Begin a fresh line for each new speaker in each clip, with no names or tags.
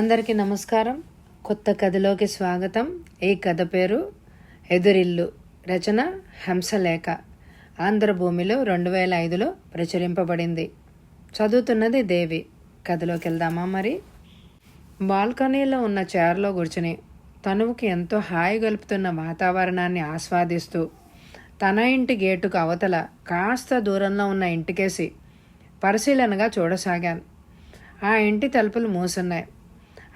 అందరికీ నమస్కారం. కొత్త కథలోకి స్వాగతం. ఈ కథ పేరు ఎదురిల్లు. రచన హంసలేఖ. ఆంధ్రభూమిలో 2005లో ప్రచురింపబడింది. చదువుతున్నది దేవి. కథలోకి వెళ్దామా మరి? బాల్కనీలో ఉన్న చైర్లో కూర్చుని తనువుకి ఎంతో హాయి గలుపుతున్న వాతావరణాన్ని ఆస్వాదిస్తూ తన ఇంటి గేటుకు అవతల కాస్త దూరంలో ఉన్న ఇంటికేసి పరిశీలనగా చూడసాగాను. ఆ ఇంటి తలుపులు మూసున్నాయి.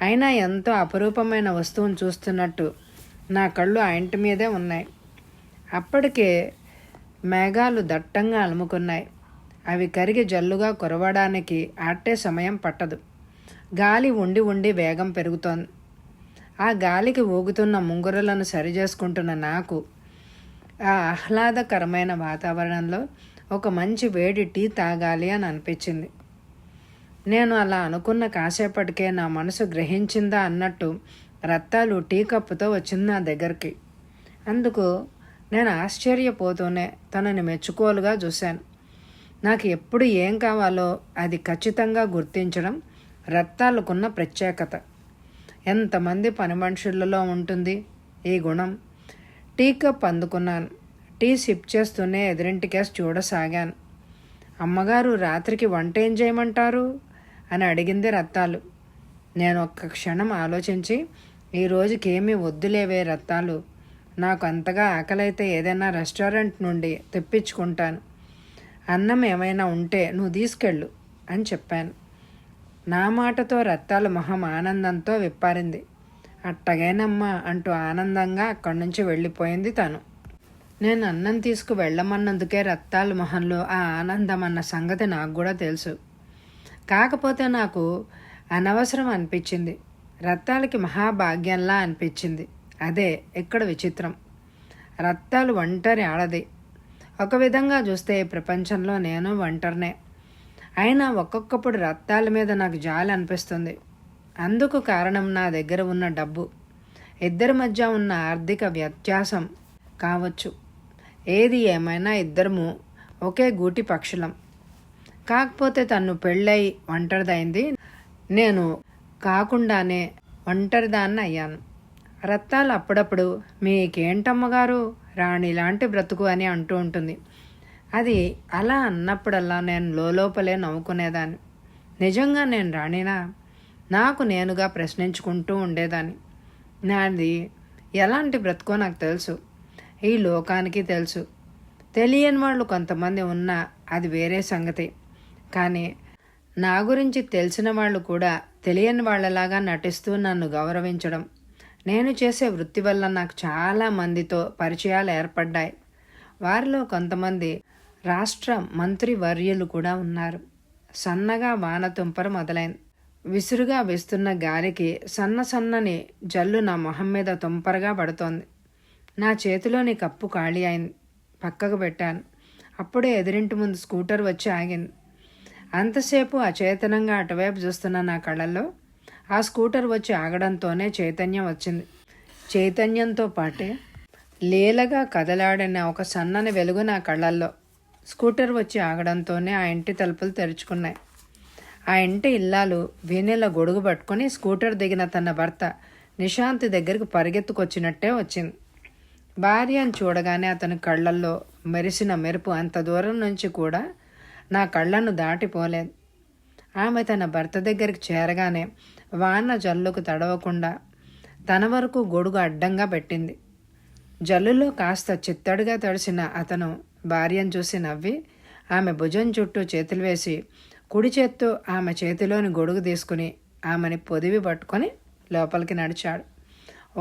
అయినా ఎంతో అపరూపమైన వస్తువును చూస్తున్నట్టు నా కళ్ళు ఆ ఇంటి మీదే ఉన్నాయి. అప్పటికే మేఘాలు దట్టంగా అలుముకున్నాయి. అవి కరిగి జల్లుగా కురవడానికి ఆట్టే సమయం పట్టదు. గాలి ఉండి ఉండి వేగం పెరుగుతోంది. ఆ గాలికి ఊగుతున్న ముంగురులను సరిచేసుకుంటున్న నాకు ఆ ఆహ్లాదకరమైన వాతావరణంలో ఒక మంచి వేడి టీ తాగాలి అని అనిపించింది. నేను అలా అనుకున్న కాసేపటికే నా మనసు గ్రహించిందా అన్నట్టు రత్తాలు టీ కప్పుతో వచ్చింది నా దగ్గరికి. అందుకు నేను ఆశ్చర్యపోతూనే తనని మెచ్చుకోలుగా చూశాను. నాకు ఎప్పుడు ఏం కావాలో అది ఖచ్చితంగా గుర్తించడం రత్తాలకున్న ప్రత్యేకత. ఎంతమంది పని మనుషులలో ఉంటుంది ఈ గుణం. టీ కప్ అందుకున్నాను. టీ సిప్ చేస్తూనే ఎదురింటికేసి చూడసాగాను. అమ్మగారు రాత్రికి వంట ఏం చేయమంటారు అని అడిగింది రత్తాలు. నేను ఒక్క క్షణం ఆలోచించి, ఈ రోజుకి ఏమీ వద్దులేవే రత్తాలు, నాకు అంతగా ఆకలైతే ఏదైనా రెస్టారెంట్ నుండి తెప్పించుకుంటాను. అన్నం ఏమైనా ఉంటే నువ్వు తీసుకెళ్ళు అని చెప్పాను. నా మాటతో రత్తాలు మొహం ఆనందంతో విప్పారింది. అట్టగేనమ్మా అంటూ ఆనందంగా అక్కడి నుంచి వెళ్ళిపోయింది తను. నేను అన్నం తీసుకు వెళ్ళమన్నందుకే రత్తాలు మొహంలో ఆ ఆనందం అన్న సంగతి నాకు కూడా తెలుసు. కాకపోతే నాకు అనవసరం అనిపించింది. రత్తాలకి మహాభాగ్యంలా అనిపించింది. అదే ఇక్కడ విచిత్రం. రత్తాలు ఒంటరి ఆడది. ఒక విధంగా చూస్తే ప్రపంచంలో నేను ఒంటరినే. అయినా ఒక్కొక్కప్పుడు రత్తాల మీద నాకు జాలి అనిపిస్తుంది. అందుకు కారణం నా దగ్గర ఉన్న డబ్బు, ఇద్దరి మధ్య ఉన్న ఆర్థిక వ్యత్యాసం కావచ్చు. ఏది ఏమైనా ఇద్దరము ఒకే గూటి పక్షులం. కాకపోతే తను పెళ్ళై ఒంటరిదైంది. నేను కాకుండానే ఒంటరిదాన్ని అయ్యాను. రత్తాలు అప్పుడప్పుడు మీకేంటమ్మగారు రాణి లాంటి బ్రతుకు అని అంటూ ఉంటుంది. అది అలా అన్నప్పుడల్లా నేను లోపలే నవ్వుకునేదాన్ని. నిజంగా నేను రాణినా? నాకు నేనుగా ప్రశ్నించుకుంటూ ఉండేదాన్ని. నాది ఎలాంటి బ్రతుకో నాకు తెలుసు, ఈ లోకానికి తెలుసు. తెలియని వాళ్ళు కొంతమంది ఉన్నా అది వేరే సంగతి. కానీ నా గురించి తెలిసిన వాళ్ళు కూడా తెలియని వాళ్ళలాగా నటిస్తూ నన్ను గౌరవించడం, నేను చేసే వృత్తి వల్ల నాకు చాలా మందితో పరిచయాలు ఏర్పడ్డాయి. వారిలో కొంతమంది రాష్ట్ర మంత్రి వర్యులు కూడా ఉన్నారు. సన్నగా వాన తుంపర మొదలైంది. విసురుగా వేస్తున్న గాలికి సన్నని జల్లు నా మొహం మీద తుంపరగా పడుతోంది. నా చేతిలోని కప్పు ఖాళీ అయింది. పక్కకు పెట్టాను. అప్పుడే ఎదురింటి ముందు స్కూటర్ వచ్చి ఆగింది. అంతసేపు అచేతనంగా అటువైపు చూస్తున్న నా కళ్ళల్లో ఆ స్కూటర్ వచ్చి ఆగడంతోనే చైతన్యం వచ్చింది. చైతన్యంతో పాటే లీలగా కదలాడిన ఒక సన్నని వెలుగు నా కళ్ళల్లో. స్కూటర్ వచ్చి ఆగడంతోనే ఆ ఇంటి తలుపులు తెరుచుకున్నాయి. ఆ ఇంటి ఇల్లాలు వీణెల గొడుగు పట్టుకుని స్కూటర్ దిగిన తన భర్త నిశాంతి దగ్గరికి పరిగెత్తుకొచ్చినట్టే వచ్చింది. భార్యను చూడగానే అతని కళ్ళల్లో మెరిసిన మెరుపు అంత దూరం నుంచి కూడా నా కళ్ళను దాటిపోలేదు. ఆమె తన భర్త దగ్గరికి చేరగానే వాన జల్లుకు తడవకుండా తన వరకు గొడుగు అడ్డంగా పెట్టింది. జల్లులో కాస్త చిత్తడిగా తడిసిన అతను భార్యను చూసి నవ్వి ఆమె భుజం చుట్టూ చేతులు వేసి కుడి చేత్తో ఆమె చేతిలోని గొడుగు తీసుకుని ఆమెని పొదివి పట్టుకొని లోపలికి నడిచాడు.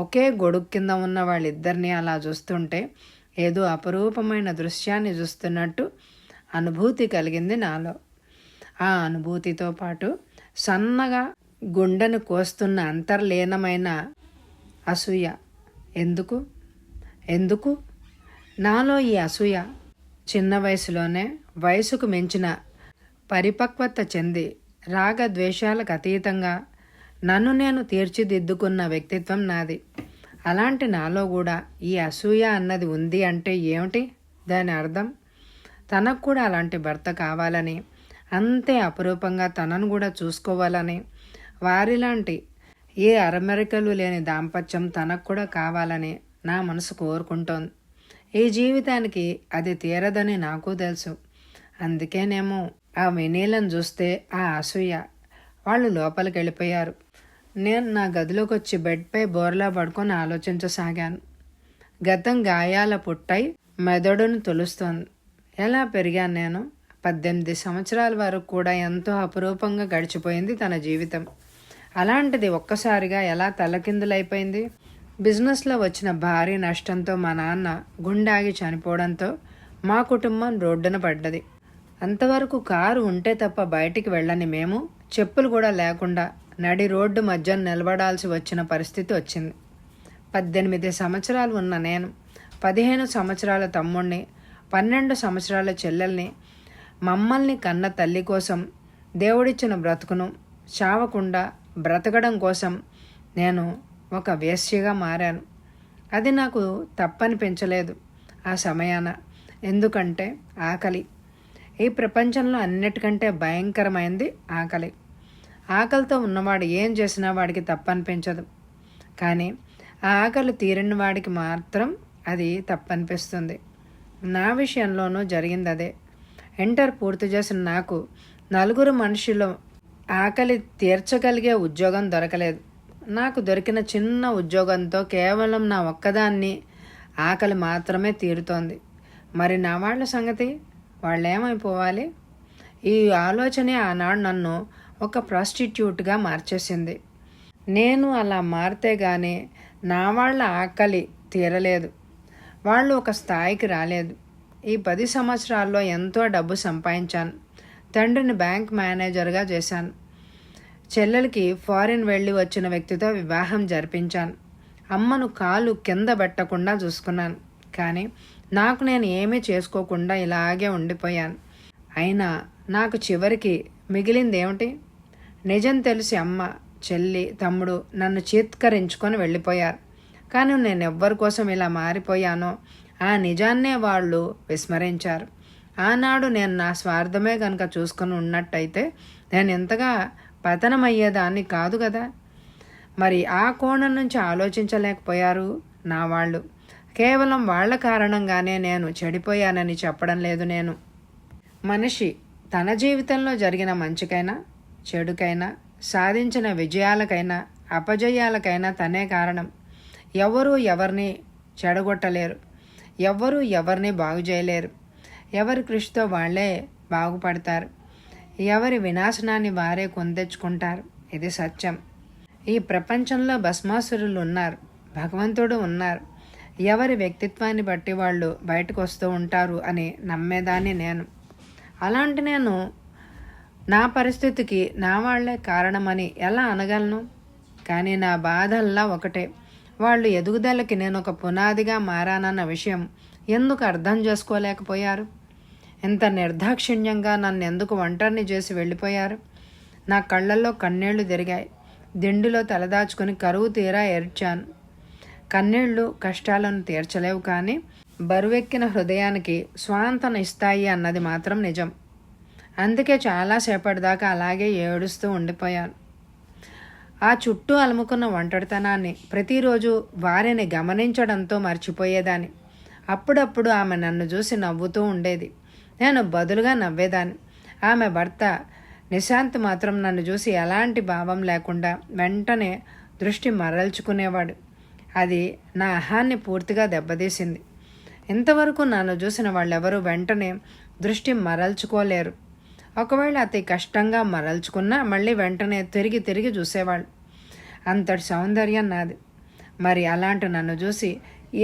ఒకే గొడుగు కింద ఉన్న వాళ్ళిద్దరినీ అలా చూస్తుంటే ఏదో అపరూపమైన దృశ్యాన్ని చూస్తున్నట్టు అనుభూతి కలిగింది నాలో. ఆ అనుభూతితో పాటు సన్నగా గుండెను కోస్తున్న అంతర్లీనమైన అసూయ. ఎందుకు నాలో ఈ అసూయ? చిన్న వయసులోనే వయసుకు మించిన పరిపక్వత చెంది రాగద్వేషాలకు అతీతంగా నన్ను నేను తీర్చిదిద్దుకున్న వ్యక్తిత్వం నాది. అలాంటి నాలో కూడా ఈ అసూయ అన్నది ఉంది అంటే ఏమిటి దాని అర్థం? తనకు కూడా అలాంటి భర్త కావాలని, అంతే అపురూపంగా తనను కూడా చూసుకోవాలని, వారిలాంటి ఏ అరమరికలు లేని దాంపత్యం తనకు కూడా కావాలని నా మనసు కోరుకుంటోంది. ఈ జీవితానికి అది తీరదని నాకు తెలుసు. అందుకేనేమో ఆ వెనీలను చూస్తే ఆ అసూయ. వాళ్ళు లోపలికి వెళ్ళిపోయారు. నేను నా గదిలోకి వచ్చి బెడ్పై బోర్లా పడుకొని ఆలోచించసాగాను. గతం గాయాల పుట్టై మెదడును తొలుస్తోంది. ఎలా పెరిగాను నేను? 18 సంవత్సరాల వరకు కూడా ఎంతో అపురూపంగా గడిచిపోయింది తన జీవితం. అలాంటిది ఒక్కసారిగా ఎలా తలకిందులైపోయింది? బిజినెస్లో వచ్చిన భారీ నష్టంతో మా నాన్న గుండాగి చనిపోవడంతో మా కుటుంబం రోడ్డున పడ్డది. అంతవరకు కారు ఉంటే తప్ప బయటికి వెళ్ళని మేము చెప్పులు కూడా లేకుండా నడి రోడ్డు మధ్య నిలబడాల్సి వచ్చిన పరిస్థితి వచ్చింది. 18 సంవత్సరాలు ఉన్న నేను 15 సంవత్సరాల తమ్ముణ్ణి, 12 సంవత్సరాల చెల్లెల్ని, మమ్మల్ని కన్న తల్లి కోసం దేవుడిచ్చిన బ్రతుకును చావకుండా బ్రతకడం కోసం నేను ఒక వేశ్యగా మారాను. అది నాకు తప్పనిపించలేదు ఆ సమయాన. ఎందుకంటే ఆకలి. ఈ ప్రపంచంలో అన్నిటికంటే భయంకరమైంది ఆకలి. ఆకలితో ఉన్నవాడు ఏం చేసినా వాడికి తప్పనిపించదు. కానీ ఆ ఆకలి తీరిన వాడికి మాత్రం అది తప్పనిపిస్తుంది. నా విషయంలోనూ జరిగింది అదే. ఇంటర్ పూర్తి చేసిన నాకు 4 మనుషుల ఆకలి తీర్చగలిగే ఉద్యోగం దొరకలేదు. నాకు దొరికిన చిన్న ఉద్యోగంతో కేవలం నా ఒక్కదాన్ని ఆకలి మాత్రమే తీరుతోంది. మరి నా వాళ్ళ సంగతి? వాళ్ళేమైపోవాలి? ఈ ఆలోచనే ఆనాడు నన్ను ఒక ప్రాస్టిట్యూట్గా మార్చేసింది. నేను అలా మారితే గానీ నా వాళ్ళ ఆకలి తీరలేదు. వాళ్ళు ఒక స్థాయికి రాలేదు. ఈ 10 సంవత్సరాల్లో ఎంతో డబ్బు సంపాదించాను. తండ్రిని బ్యాంక్ మేనేజర్గా చేశాను. చెల్లెలకి ఫారిన్ వెళ్ళి వచ్చిన వ్యక్తితో వివాహం జరిపించాను. అమ్మను కాలు కింద పెట్టకుండా చూసుకున్నాను. కానీ నాకు నేను ఏమీ చేసుకోకుండా ఇలాగే ఉండిపోయాను. అయినా నాకు చివరికి మిగిలిందేమిటి? నిజం తెలిసి అమ్మ, చెల్లి, తమ్ముడు నన్ను చీత్కరించుకొని వెళ్ళిపోయారు. కానీ నేను ఎవ్వరి కోసం ఇలా మారిపోయానో ఆ నిజాన్నే వాళ్ళు విస్మరించారు. ఆనాడు నేను నా స్వార్థమే కనుక చూసుకొని ఉన్నట్టయితే నేను ఎంతగా పతనమయ్యేదాన్ని కాదు కదా. మరి ఆ కోణం నుంచి ఆలోచించలేకపోయారు నా వాళ్ళు. కేవలం వాళ్ళ కారణంగానే నేను చెడిపోయానని చెప్పడం లేదు నేను. మనిషి తన జీవితంలో జరిగిన మంచికైనా చెడుకైనా సాధించిన విజయాలకైనా అపజయాలకైనా తనే కారణం. ఎవరూ ఎవరిని చెడగొట్టలేరు. ఎవ్వరూ ఎవరిని బాగు చేయలేరు. ఎవరి కృషితో వాళ్లే బాగుపడతారు. ఎవరి వినాశనాన్ని వారే కొందెచ్చుకుంటారు. ఇది సత్యం. ఈ ప్రపంచంలో భస్మాసురులు ఉన్నారు, భగవంతుడు ఉన్నారు. ఎవరి వ్యక్తిత్వాన్ని బట్టి వాళ్ళు బయటకు వస్తూ ఉంటారు అని నమ్మేదాన్ని నేను. అలాంటి నేను నా పరిస్థితికి నా వాళ్లే కారణమని ఎలా అనగలను? కానీ నా బాధల్లా ఒకటే. వాళ్ళు ఎదుగుదలకి నేను ఒక పునాదిగా మారానన్న విషయం ఎందుకు అర్థం చేసుకోలేకపోయారు? ఎంత నిర్దాక్షిణ్యంగా నన్ను ఎందుకు ఒంటరిని చేసి వెళ్ళిపోయారు? నా కళ్ళల్లో కన్నీళ్లు తిరిగాయి. దిండులో తలదాచుకుని కరువు తీరా ఏడ్చాను. కన్నీళ్లు కష్టాలను తీర్చలేవు, కానీ బరువెక్కిన హృదయానికి స్వాంతన ఇస్తాయి అన్నది మాత్రం నిజం. అందుకే చాలాసేపటిదాకా అలాగే ఏడుస్తూ ఉండిపోయాను. ఆ చుట్టూ అలుముకున్న ఒంటరితనాన్ని ప్రతిరోజు వారిని గమనించడంతో మర్చిపోయేదాన్ని. అప్పుడప్పుడు ఆమె నన్ను చూసి నవ్వుతూ ఉండేది. నేను బదులుగా నవ్వేదాన్ని. ఆమె భర్త నిశాంత్ మాత్రం నన్ను చూసి ఎలాంటి భావం లేకుండా వెంటనే దృష్టి మరల్చుకునేవాడు. అది నా అహాన్ని పూర్తిగా దెబ్బతీసింది. ఇంతవరకు నన్ను చూసిన వాళ్ళెవరూ వెంటనే దృష్టి మరల్చుకోలేరు. ఒకవేళ అతి కష్టంగా మరల్చుకున్నా మళ్ళీ వెంటనే తిరిగి తిరిగి చూసేవాళ్ళు. అంతటి సౌందర్యం నాది. మరి అలాంటి నన్ను చూసి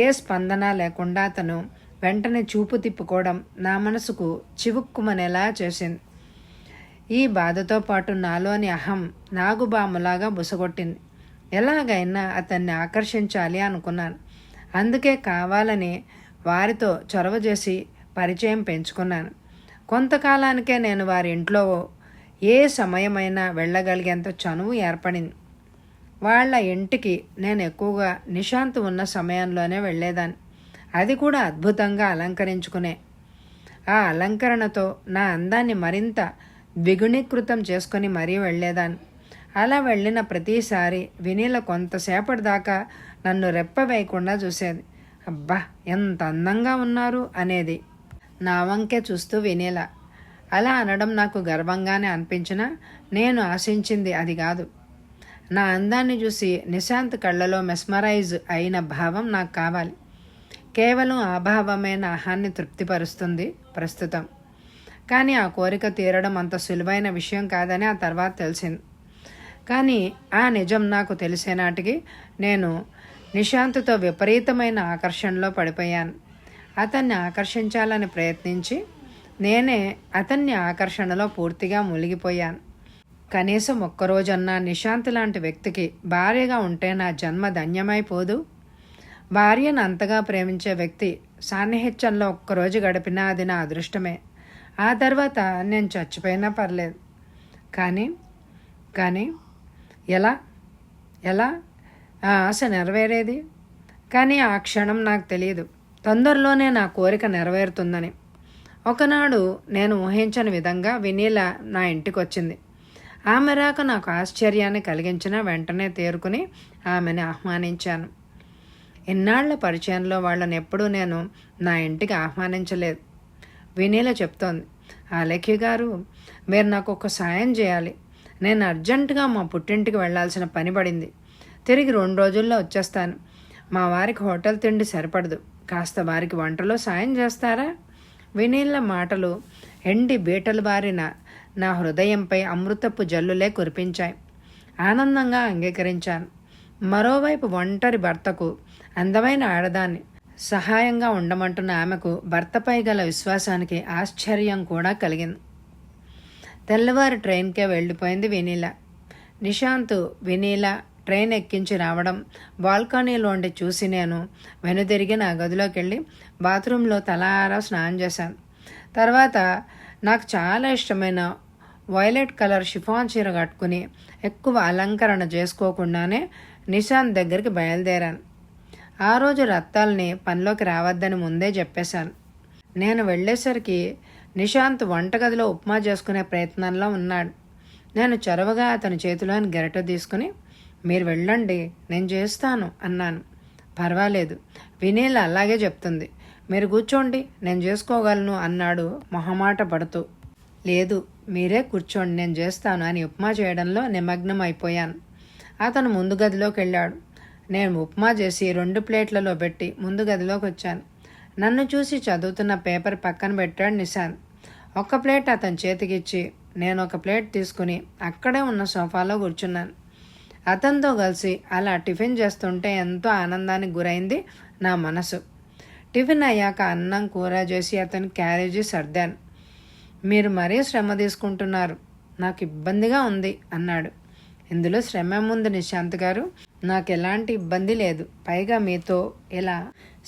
ఏ స్పందన లేకుండా అతను వెంటనే చూపు తిప్పుకోవడం నా మనసుకు చివుక్కుమనేలా చేసింది. ఈ బాధతో పాటు నాలోని అహం నాగుబాములాగా బుసగొట్టింది. ఎలాగైనా అతన్ని ఆకర్షించాలి అనుకున్నాను. అందుకే కావాలని వారితో చొరవ చేసి పరిచయం పెంచుకున్నాను. కొంతకాలానికే నేను వారి ఇంట్లో ఏ సమయమైనా వెళ్ళగలిగేంత చనువు ఏర్పడింది. వాళ్ళ ఇంటికి నేను ఎక్కువగా నిశాంత్ ఉన్న సమయంలోనే వెళ్ళేదాన్ని. అది కూడా అద్భుతంగా అలంకరించుకునే. ఆ అలంకరణతో నా అందాన్ని మరింత ద్విగుణీకృతం చేసుకొని మరీ వెళ్ళేదాన్ని. అలా వెళ్ళిన ప్రతిసారి వినీల కొంతసేపటి దాకా నన్ను రెప్ప వేయకుండా చూసేది. అబ్బా ఎంత అందంగా ఉన్నారు అనేది. నా వంకే చూస్తూ వినీల. అలా అనడం నాకు గర్వంగానే అనిపించినా నేను ఆశించింది అది కాదు. నా అందాన్ని చూసి నిశాంత్ కళ్ళలో మెస్మరైజ్ అయిన భావం నాకు కావాలి. కేవలం ఆ భావమే నా ఆహాన్ని తృప్తిపరుస్తుంది ప్రస్తుతం. కానీ ఆ కోరిక తీరడం అంత సులువైన విషయం కాదని ఆ తర్వాత తెలిసింది. కానీ ఆ నిజం నాకు తెలిసే నాటికి నేను నిశాంత్తో విపరీతమైన ఆకర్షణలో పడిపోయాను. అతన్ని ఆకర్షించాలని ప్రయత్నించి నేనే అతన్ని ఆకర్షణలో పూర్తిగా మునిగిపోయాను. కనీసం ఒక్కరోజన్నా నిశాంత్ లాంటి వ్యక్తికి భార్యగా ఉంటే నా జన్మ ధన్యమైపోదు. భార్యను అంతగా ప్రేమించే వ్యక్తి సాన్నిహిత్యంలో ఒక్కరోజు గడిపినా అది నా అదృష్టమే. ఆ తర్వాత నేను చచ్చిపోయినా పర్లేదు. కానీ ఎలా ఎలా ఆ ఆశ నెరవేరేది? కానీ ఆ క్షణం నాకు తెలియదు తొందరలోనే నా కోరిక నెరవేరుతుందని. ఒకనాడు నేను ఊహించని విధంగా వినీల నా ఇంటికి వచ్చింది. ఆమె రాక నాకు ఆశ్చర్యాన్ని కలిగించిన వెంటనే తేరుకుని ఆమెని ఆహ్వానించాను. ఇన్నాళ్ల పరిచయంలో వాళ్ళని ఎప్పుడూ నేను నా ఇంటికి ఆహ్వానించలేదు. వినీల చెప్తోంది, ఆలేఖ్య గారు, మీరు నాకు ఒక సాయం చేయాలి. నేను అర్జెంటుగా మా పుట్టింటికి వెళ్లాల్సిన పని పడింది. తిరిగి 2 రోజుల్లో వచ్చేస్తాను. మా వారికి హోటల్ తిండి సరిపడదు. కాస్త వారికి వంటలో సాయం చేస్తారా? వినీల మాటలు ఎండి బీటలు బారిన నా హృదయంపై అమృతపు జల్లులే కురిపించాయి. ఆనందంగా అంగీకరించాను. మరోవైపు ఒంటరి భర్తకు అందమైన ఆడదాన్ని సహాయంగా ఉండమంటున్న ఆమెకు భర్తపై గల విశ్వాసానికి ఆశ్చర్యం కూడా కలిగింది. తెల్లవారి ట్రైన్కే వెళ్ళిపోయింది వినీల. నిశాంత్ వినీల ట్రైన్ ఎక్కించి రావడం బాల్కనీలోండి చూసి నేను వెనుదిరిగి నా గదిలోకి వెళ్ళి బాత్రూంలో తలారా స్నానం చేశాను. తర్వాత నాకు చాలా ఇష్టమైన వైలెట్ కలర్ షిఫాన్ చీర కట్టుకుని ఎక్కువ అలంకరణ చేసుకోకుండానే నిశాంత్ దగ్గరికి బయలుదేరాను. ఆ రోజు రత్తాల్ని పనిలోకి రావద్దని ముందే చెప్పేశాను. నేను వెళ్ళేసరికి నిశాంత్ వంటగదిలో ఉప్మా చేసుకునే ప్రయత్నంలో ఉన్నాడు. నేను చొరవగా అతని చేతిలోని గరిటె తీసుకుని, మీరు వెళ్ళండి, నేను చేస్తాను అన్నాను. పర్వాలేదు, వినీల అలాగే చెప్తుంది, మీరు కూర్చోండి, నేను చేసుకోగలను అన్నాడు మొహమాట పడుతూ. లేదు, మీరే కూర్చోండి, నేను చేస్తాను అని ఉప్మా చేయడంలో నిమగ్నం అయిపోయాను. అతను ముందు గదిలోకి వెళ్ళాడు. నేను ఉప్మా చేసి 2 ప్లేట్లలో పెట్టి ముందు గదిలోకి వచ్చాను. నన్ను చూసి చదువుతున్న పేపర్ పక్కన పెట్టాడు నిశాంత్. 1 ప్లేట్ అతని చేతికిచ్చి నేను 1 ప్లేట్ తీసుకుని అక్కడే ఉన్న సోఫాలో కూర్చున్నాను. అతనితో కలిసి అలా టిఫిన్ చేస్తుంటే ఎంతో ఆనందానికి గురైంది నా మనసు. టిఫిన్ అయ్యాక అన్నం కూర చేసి అతని క్యారేజీ సర్దాను. మీరు మరీ శ్రమ తీసుకుంటున్నారు, నాకు ఇబ్బందిగా ఉంది అన్నాడు. ఇందులో శ్రమ ముందు నిశాంత్ గారు, నాకు ఎలాంటి ఇబ్బంది లేదు. పైగా మీతో ఇలా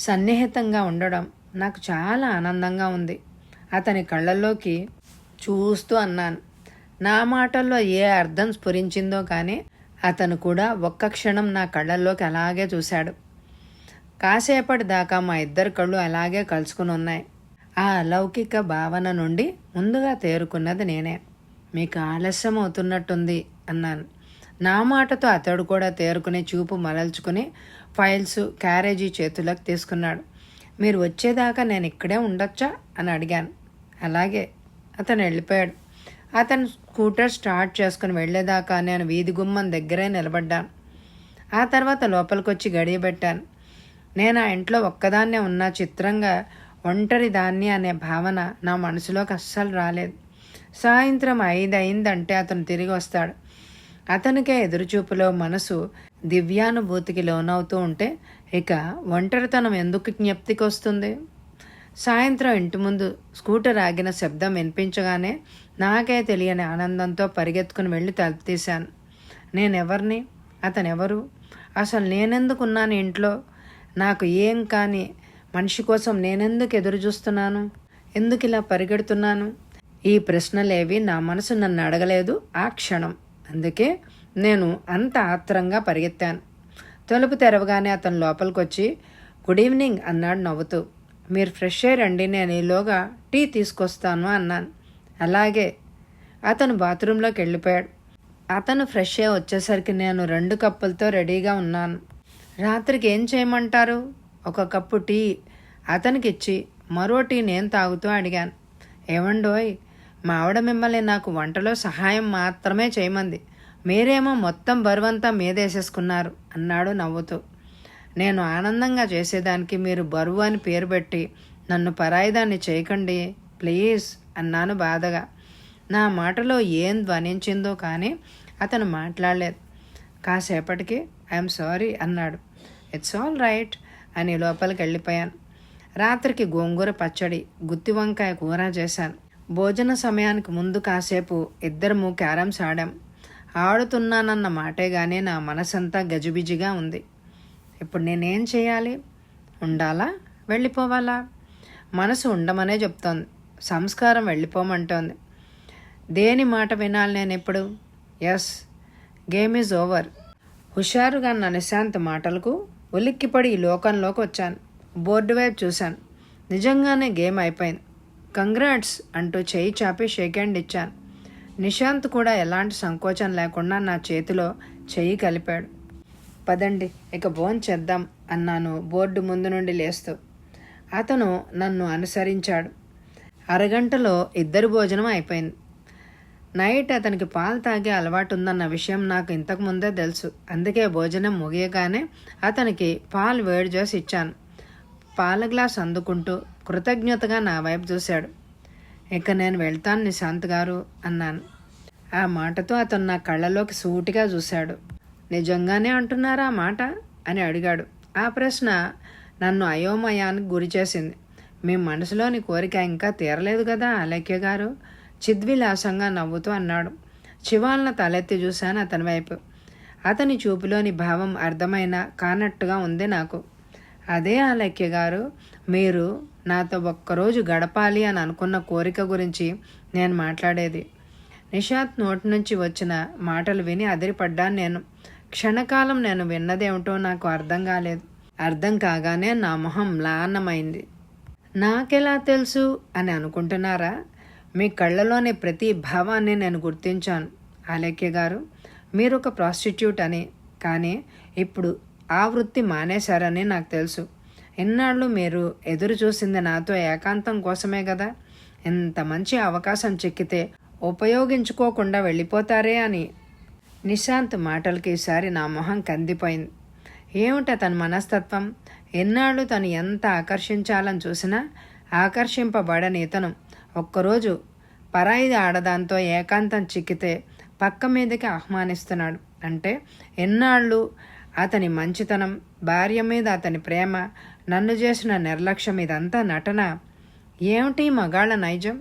సన్నిహితంగా ఉండడం నాకు చాలా ఆనందంగా ఉంది. అతని కళ్ళల్లోకి చూస్తూ అన్నాను. నా మాటల్లో ఏ అర్థం స్ఫురించిందో కానీ అతను కూడా ఒక్క క్షణం నా కళ్ళల్లోకి అలాగే చూశాడు. కాసేపటి దాకా మా ఇద్దరి కళ్ళు అలాగే కలుసుకుని ఉన్నాయి. ఆ అలౌకిక భావన నుండి ముందుగా తేరుకున్నది నేనే. మీకు ఆలస్యం అవుతున్నట్టుంది అన్నాను. నా మాటతో అతడు కూడా తేరుకుని చూపు మరల్చుకుని ఫైల్స్ క్యారేజీ చేతులకు తీసుకున్నాడు. మీరు వచ్చేదాకా నేను ఇక్కడే ఉండొచ్చా అని అడిగాను. అలాగే, అతను వెళ్ళిపోయాడు. అతను స్కూటర్ స్టార్ట్ చేసుకుని వెళ్ళేదాకా నేను వీధి గుమ్మం దగ్గరే నిలబడ్డాను. ఆ తర్వాత లోపలికొచ్చి గడియబెట్టాను. నేను ఆ ఇంట్లో ఒక్కదాన్నే ఉన్నా చిత్రంగా ఒంటరి దాన్ని అనే భావన నా మనసులోకి అస్సలు రాలేదు. సాయంత్రం 5 అయిందంటే అతను తిరిగి వస్తాడు. అతనికే ఎదురుచూపులో మనసు దివ్యానుభూతికి లోనవుతూ ఉంటే ఇక ఒంటరితనం ఎందుకు జ్ఞప్తికి వస్తుంది? సాయంత్రం ఇంటి ముందు స్కూటర్ ఆగిన శబ్దం వినిపించగానే నాకే తెలియని ఆనందంతో పరిగెత్తుకుని వెళ్ళి తలుపు తీశాను. నేనెవరిని? అతనెవరు? అసలు నేనెందుకున్నాను ఇంట్లో? నాకు ఏం కాని మనిషి కోసం నేనెందుకు ఎదురు చూస్తున్నాను? ఎందుకు ఇలా పరిగెడుతున్నాను? ఈ ప్రశ్నలేవి నా మనసు నన్ను అడగలేదు ఆ క్షణం. అందుకే నేను అంత ఆత్రంగా పరిగెత్తాను. తలుపు తెరవగానే అతను లోపలికొచ్చి గుడ్ ఈవినింగ్ అన్నాడు నవ్వుతూ. మీరు ఫ్రెష్ అయ్యి రండి, నేను ఈలోగా టీ తీసుకొస్తాను అన్నాను. అలాగే. అతను బాత్రూంలోకి వెళ్ళిపోయాడు. అతను ఫ్రెష్ అయ్యి వచ్చేసరికి నేను 2 కప్పులతో రెడీగా ఉన్నాను. రాత్రికి ఏం చేయమంటారు? 1 కప్పు టీ అతనికిచ్చి మరో టీ నేను తాగుతూ అడిగాను. ఏవండోయ్, మా ఆవిడ మిమ్మల్ని నాకు వంటలో సహాయం మాత్రమే చేయమంది, మీరేమో మొత్తం బరువంతా మీదేసేసుకున్నారు అన్నాడు నవ్వుతూ. నేను ఆనందంగా చేసేదానికి మీరు బరువు అని పేరు పెట్టి నన్ను పరాయిదాన్ని చేయకండి ప్లీజ్ అన్నాను బాధగా. నా మాటలో ఏం ధ్వనించిందో కానీ అతను మాట్లాడలేదు. కాసేపటికి ఐఎమ్ సారీ అన్నాడు. ఇట్స్ ఆల్ రైట్ అని లోపలికి వెళ్ళిపోయాను. రాత్రికి గోంగూర పచ్చడి, గుత్తి వంకాయ కూర చేశాను. భోజన సమయానికి ముందు కాసేపు ఇద్దరము క్యారమ్స్ ఆడాం. ఆడుతున్నానన్న మాటే కానీ నా మనసంతా గజిబిజిగా ఉంది. ఇప్పుడు నేనేం చేయాలి? ఉండాలా, వెళ్ళిపోవాలా? మనసు ఉండమనే చెప్తోంది, సంస్కారం వెళ్ళిపోమంటోంది. దేని మాట వినాలి నేను ఇప్పుడు? Yes, game is over. హుషారుగా నా నిశాంత్ మాటలకు ఉలిక్కిపడి ఈ లోకంలోకి వచ్చాను. బోర్డు వైపు చూశాను. నిజంగానే గేమ్ అయిపోయింది. కంగ్రాట్స్ అంటూ చేయి చాపి షేక్ హ్యాండ్ ఇచ్చాను. నిశాంత్ కూడా ఎలాంటి సంకోచం లేకుండా నా చేతిలో చెయ్యి కలిపాడు. పదండి ఇక భోంచేద్దాం అన్నాను బోర్డు ముందు నుండి లేస్తూ. అతను నన్ను అనుసరించాడు. అరగంటలో ఇద్దరు భోజనం అయిపోయింది. నైట్ అతనికి పాలు తాగే అలవాటు ఉందన్న విషయం నాకు ఇంతకు ముందే తెలుసు. అందుకే భోజనం ముగియగానే అతనికి పాలు వేడి చేసి ఇచ్చాను. పాల గ్లాస్ అందుకుంటూ కృతజ్ఞతగా నా వైపు చూశాడు. ఇక నేను వెళ్తాను నిశాంత్ గారు అన్నాను. ఆ మాటతో అతను నా కళ్ళలోకి సూటిగా చూశాడు. నిజంగానే అంటున్నారా ఆ మాట అని అడిగాడు. ఆ ప్రశ్న నన్ను అయోమయానికి గురి చేసింది. మీ మనసులోని కోరిక ఇంకా తీరలేదు కదా అలేఖ్య గారు? చిద్విలాసంగా నవ్వుతూ అన్నాడు. చివాలన తలెత్తి చూశాను అతని వైపు. అతని చూపులోని భావం అర్థమైనా కానట్టుగా ఉంది నాకు. అదే అలేఖ్య గారు, మీరు నాతో ఒక్కరోజు గడపాలి అని అనుకున్న కోరిక గురించి నేను మాట్లాడేది. నిశాంత్ నోటి నుంచి వచ్చిన మాటలు విని అదిరిపడ్డాను నేను. క్షణకాలం నేను విన్నదేమిటో నాకు అర్థం కాలేదు. అర్థం కాగానే నా మొహం మ్లానమైంది. నాకెలా తెలుసు అని అనుకుంటున్నారా? మీ కళ్ళలోని ప్రతి భావాన్ని నేను గుర్తించాను అలేఖ్య గారు. మీరు ఒక ప్రాస్టిట్యూట్ అని, కానీ ఇప్పుడు ఆ వృత్తి మానేశారని నాకు తెలుసు. ఇన్నాళ్ళు మీరు ఎదురు చూసింది నాతో ఏకాంతం కోసమే కదా. ఇంత మంచి అవకాశం చిక్కితే ఉపయోగించుకోకుండా వెళ్ళిపోతారే అని. నిశాంత్ మాటలకి ఈసారి నా మొహం కందిపోయింది. ఏమిట తన మనస్తత్వం? ఎన్నాళ్ళు తను ఎంత ఆకర్షించాలని చూసినా ఆకర్షింపబడని ఇతను ఒక్కరోజు పరాయి ఆడదాంతో ఏకాంతం చిక్కితే పక్క మీదకి ఆహ్వానిస్తున్నాడు. అంటే ఎన్నాళ్ళు అతని మంచితనం, భార్య మీద అతని ప్రేమ, నన్ను చేసిన నిర్లక్ష్యం ఇదంతా నటన. ఏమిటి మగాళ్ళ నైజం?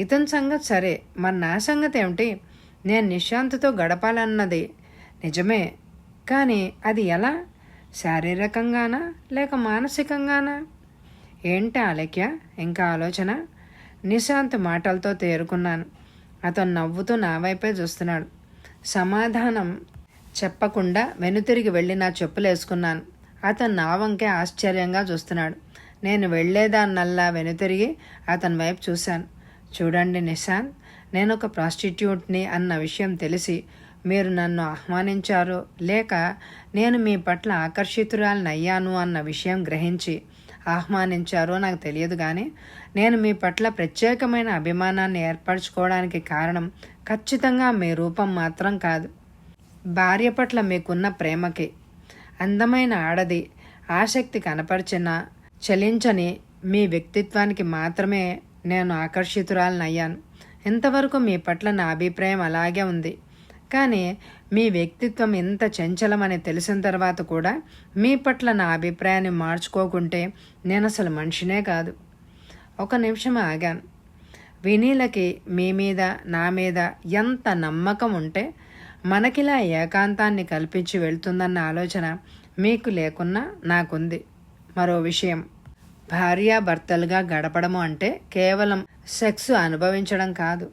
ఇతని సంగతి సరే, మరి నా సంగతి ఏమిటి? నేను నిశాంత్తో గడపాలన్నది నిజమే, కానీ అది ఎలా? శారీరకంగానా లేక మానసికంగానా? ఏంటి అలేఖ్య ఇంకా ఆలోచన? నిశాంత్ మాటలతో తేరుకున్నాను. అతను నవ్వుతూ నా వైపే చూస్తున్నాడు. సమాధానం చెప్పకుండా వెనుతిరిగి వెళ్ళి నా చెప్పులు వేసుకున్నాను. అతను నా వంకే ఆశ్చర్యంగా చూస్తున్నాడు. నేను వెళ్ళేదాన్నల్లా వెనుతిరిగి అతని వైపు చూశాను. చూడండి నిశాంత్, నేను ఒక ప్రాస్టిట్యూట్ని అన్న విషయం తెలిసి మీరు నన్ను ఆహ్వానించారో లేక నేను మీ పట్ల ఆకర్షితురాలనయ్యాను అన్న విషయం గ్రహించి ఆహ్వానించారో నాకు తెలియదు, కానీ నేను మీ పట్ల ప్రత్యేకమైన అభిమానాన్ని ఏర్పరచుకోవడానికి కారణం ఖచ్చితంగా మీ రూపం మాత్రం కాదు, భార్య పట్ల మీకున్న ప్రేమకి. అందమైన ఆడది ఆసక్తి కనపరిచిన చలించని మీ వ్యక్తిత్వానికి మాత్రమే నేను ఆకర్షితురాలనయ్యాను. ఇంతవరకు మీ పట్ల నా అభిప్రాయం అలాగే ఉంది, కానీ మీ వ్యక్తిత్వం ఇంత చంచలమని తెలిసిన తర్వాత కూడా మీ పట్ల నా అభిప్రాయాన్ని మార్చుకోకుంటే నేను అసలు మనిషినే కాదు. ఒక నిమిషం ఆగాను. వినీలకి మీ మీద నా మీద ఎంత నమ్మకం ఉంటే మనకిలా ఏకాంతాన్ని కల్పించి వెళ్తుందన్న ఆలోచన మీకు లేకున్నా నాకుంది. మరో విషయం, భార్యాభర్తలుగా గడపడము అంటే కేవలం సెక్స్ అనుభవించడం కాదు.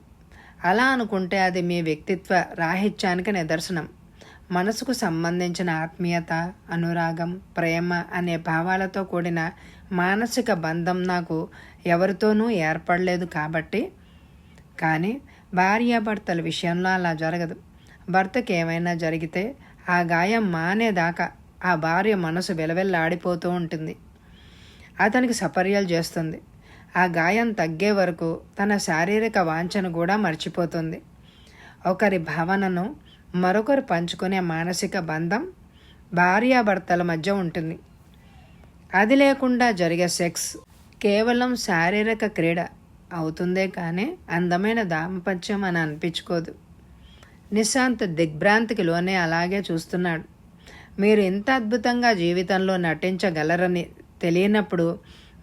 అలా అనుకుంటే అది మీ వ్యక్తిత్వ రాహిత్యానికి నిదర్శనం. మనసుకు సంబంధించిన ఆత్మీయత, అనురాగం, ప్రేమ అనే భావాలతో కూడిన మానసిక బంధం నాకు ఎవరితోనూ ఏర్పడలేదు కాబట్టి. కానీ భార్యాభర్తల విషయంలో అలా జరగదు. భర్తకి ఏమైనా జరిగితే ఆ గాయం మానేదాకా ఆ భార్య మనసు వెలవెల్లాడిపోతూ ఉంటుంది. అతనికి సపర్యలు చేస్తుంది. ఆ గాయం తగ్గే వరకు తన శారీరక వాంఛను కూడా మర్చిపోతుంది. ఒకరి భావనను మరొకరు పంచుకునే మానసిక బంధం భార్యాభర్తల మధ్య ఉంటుంది. అది లేకుండా జరిగే సెక్స్ కేవలం శారీరక క్రీడ అవుతుందే కానీ అందమైన దాంపత్యం అని అనిపించుకోదు. నిశాంత్ దిగ్భ్రాంతికి లోనే అలాగే చూస్తున్నాడు. మీరు ఇంత అద్భుతంగా జీవితంలో నటించగలరని తెలియనప్పుడు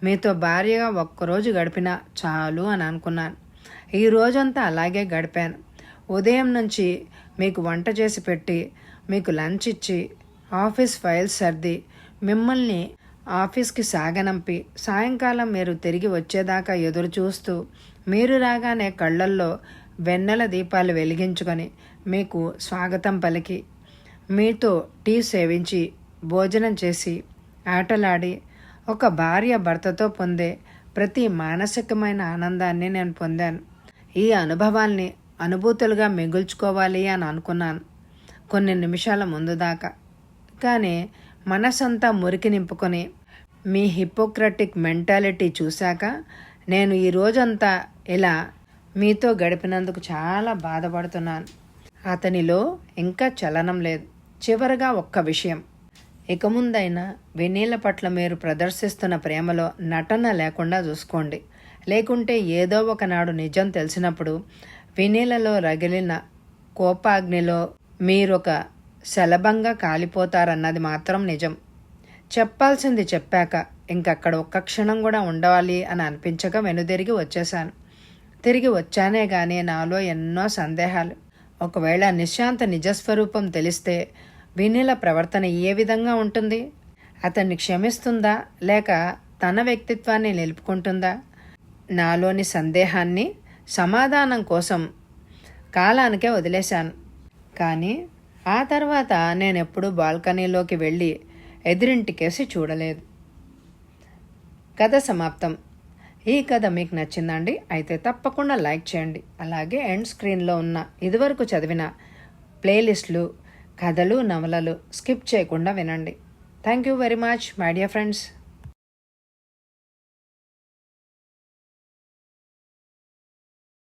మీతో భార్యగా ఒక్కరోజు గడిపినా చాలు అని అనుకున్నాను. ఈ రోజంతా అలాగే గడిపాను. ఉదయం నుంచి మీకు వంట చేసి పెట్టి, మీకు లంచ్ ఇచ్చి, ఆఫీస్ ఫైల్స్ సర్ది, మిమ్మల్ని ఆఫీస్కి సాగనంపి, సాయంకాలం మీరు తిరిగి వచ్చేదాకా ఎదురు చూస్తూ, మీరు రాగానే కళ్ళల్లో వెన్నెల దీపాలు వెలిగించుకొని మీకు స్వాగతం పలికి, మీతో టీ సేవించి, భోజనం చేసి, ఆటలాడి, ఒక భార్య భర్తతో పొందే ప్రతి మానసికమైన ఆనందాన్ని నేను పొందాను. ఈ అనుభవాల్ని అనుభూతులుగా మిగుల్చుకోవాలి అని అనుకున్నాను కొన్ని నిమిషాల ముందు దాకా. కానీ మనసంతా మురికి నింపుకొని మీ హిపోక్రటిక్ మెంటాలిటీ చూశాక నేను ఈ రోజంతా ఇలా మీతో గడిపినందుకు చాలా బాధపడుతున్నాను. అతనిలో ఇంకా చలనం లేదు. చివరగా ఒక్క విషయం, ఇక ముందైనా వెన్నీళ్ళ పట్ల మీరు ప్రదర్శిస్తున్న ప్రేమలో నటన లేకుండా చూసుకోండి. లేకుంటే ఏదో ఒకనాడు నిజం తెలిసినప్పుడు వెన్నీళ్ళలో రగిలిన కోపాగ్నిలో మీరొక శలభంగా కాలిపోతారన్నది మాత్రం నిజం. చెప్పాల్సింది చెప్పాక ఇంకక్కడ ఒక్క క్షణం కూడా ఉండవాలి అని అనిపించక వెనుదిరిగి వచ్చేశాను. తిరిగి వచ్చానే కానీ నాలో ఎన్నో సందేహాలు. ఒకవేళ నిశాంత్ నిజస్వరూపం తెలిస్తే వెన్నెల ప్రవర్తన ఏ విధంగా ఉంటుంది? అతన్ని క్షమిస్తుందా లేక తన వ్యక్తిత్వాన్ని నిలుపుకుంటుందా? నాలోని సందేహాన్ని సమాధానం కోసం కాలానికే వదిలేశాను. కానీ ఆ తర్వాత నేనెప్పుడూ బాల్కనీలోకి వెళ్ళి ఎదురింటికేసి చూడలేదు. కథ సమాప్తం. ఈ కథ మీకు నచ్చిందండి? అయితే తప్పకుండా లైక్ చేయండి. అలాగే ఎండ్ స్క్రీన్లో ఉన్న ఇదివరకు చదివిన ప్లేలిస్టులు, కథలు, నవలలు స్కిప్ చేయకుండా వినండి. Thank you very much my dear friends.